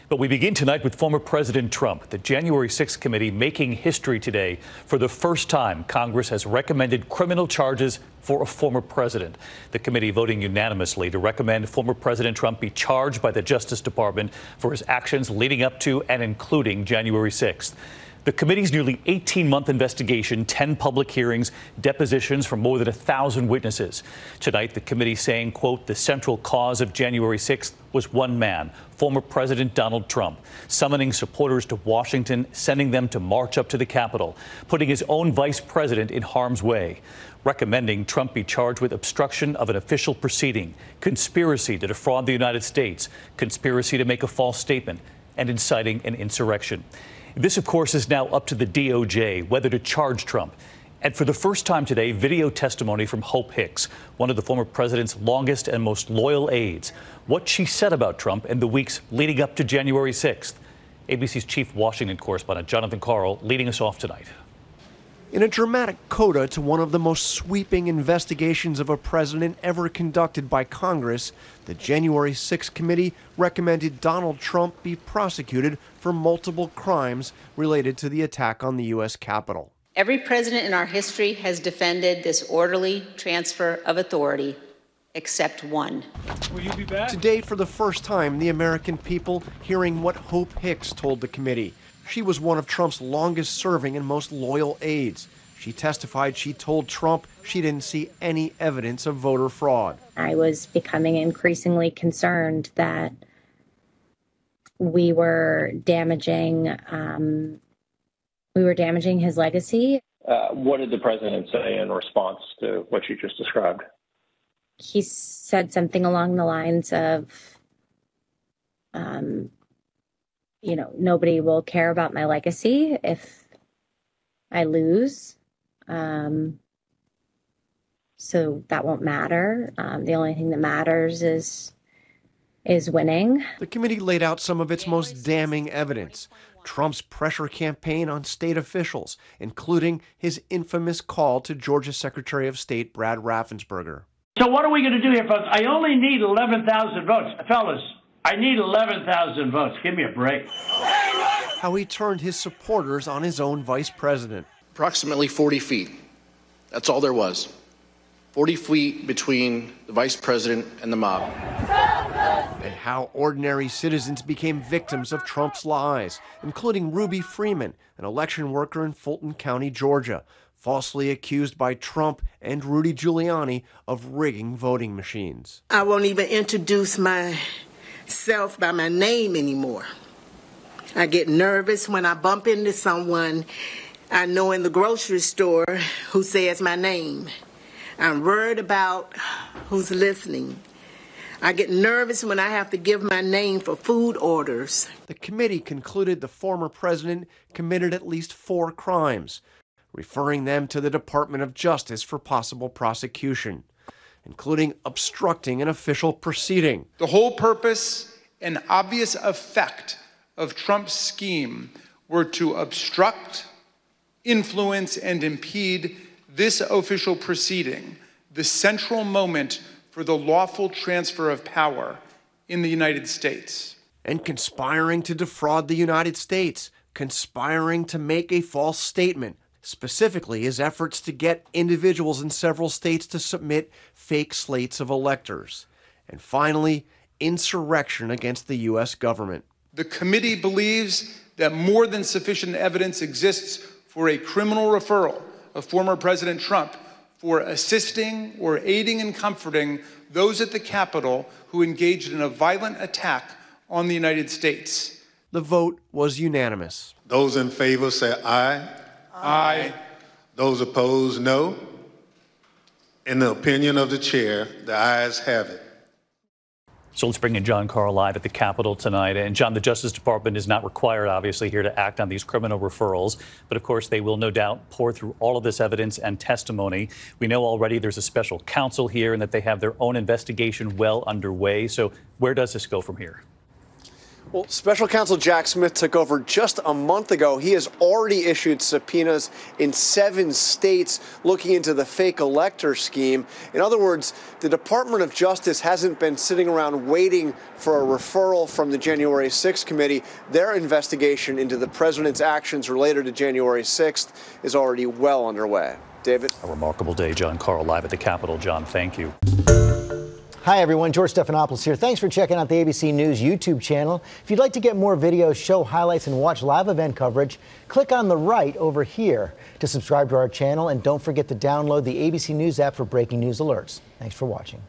But we begin tonight with former President Trump. The January 6th committee making history today. For the first time, Congress has recommended criminal charges for a former president. The committee voting unanimously to recommend former President Trump be charged by the Justice Department for his actions leading up to and including January 6th. The committee's nearly 18-month investigation, 10 public hearings, depositions from more than 1,000 witnesses. Tonight, the committee saying, quote, the central cause of January 6th was one man, former President Donald Trump, summoning supporters to Washington, sending them to march up to the Capitol, putting his own vice president in harm's way, recommending Trump be charged with obstruction of an official proceeding, conspiracy to defraud the United States, conspiracy to make a false statement, and inciting an insurrection. This, of course, is now up to the DOJ whether to charge Trump. And for the first time today, video testimony from Hope Hicks, one of the former president's longest and most loyal aides. What she said about Trump in the weeks leading up to January 6th. ABC's chief Washington correspondent Jonathan Karl leading us off tonight. In a dramatic coda to one of the most sweeping investigations of a president ever conducted by Congress, the January 6th committee recommended Donald Trump be prosecuted for multiple crimes related to the attack on the U.S. Capitol. Every president in our history has defended this orderly transfer of authority, except one. Will you be back? Today, for the first time, the American people hearing what Hope Hicks told the committee. She was one of Trump's longest-serving and most loyal aides. She testified she told Trump she didn't see any evidence of voter fraud. I was becoming increasingly concerned that we were damaging his legacy. What did the president say in response to what you just described? He said something along the lines of, nobody will care about my legacy if I lose. So that won't matter. The only thing that matters is winning. The committee laid out some of its most damning evidence. Trump's pressure campaign on state officials, including his infamous call to Georgia Secretary of State Brad Raffensperger. So what are we going to do here, folks? I only need 11,000 votes. Fellas, I need 11,000 votes. Give me a break. How he turned his supporters on his own vice president. Approximately 40 feet. That's all there was. 40 feet between the vice president and the mob. And how ordinary citizens became victims of Trump's lies, including Ruby Freeman, an election worker in Fulton County, Georgia, falsely accused by Trump and Rudy Giuliani of rigging voting machines. I won't even introduce myself by my name anymore. I get nervous when I bump into someone I know in the grocery store who says my name. I'm worried about who's listening. I get nervous when I have to give my name for food orders. The committee concluded the former president committed at least 4 crimes, referring them to the Department of Justice for possible prosecution, including obstructing an official proceeding. The whole purpose and obvious effect of Trump's scheme were to obstruct, influence, and impede this official proceeding, the central moment for the lawful transfer of power in the United States. And conspiring to defraud the United States, conspiring to make a false statement, specifically his efforts to get individuals in several states to submit fake slates of electors. And finally, insurrection against the U.S. government. The committee believes that more than sufficient evidence exists for a criminal referral of former President Trump for assisting or aiding and comforting those at the Capitol who engaged in a violent attack on the United States. The vote was unanimous. Those in favor say aye. Aye. Those opposed, no. In the opinion of the chair, the ayes have it. So let's bring in John Karl live at the Capitol tonight. And John, the Justice Department is not required, obviously, here to act on these criminal referrals. But of course, they will no doubt pour through all of this evidence and testimony. We know already there's a special counsel here and that they have their own investigation well underway. So where does this go from here? Well, Special Counsel Jack Smith took over just a month ago. He has already issued subpoenas in 7 states looking into the fake elector scheme. In other words, the Department of Justice hasn't been sitting around waiting for a referral from the January 6th committee. Their investigation into the president's actions related to January 6th is already well underway. David? A remarkable day, John Carl, live at the Capitol. John, thank you. Hi, everyone. George Stephanopoulos here. Thanks for checking out the ABC News YouTube channel. If you'd like to get more videos, show highlights, and watch live event coverage, click on the right over here to subscribe to our channel. And don't forget to download the ABC News app for breaking news alerts. Thanks for watching.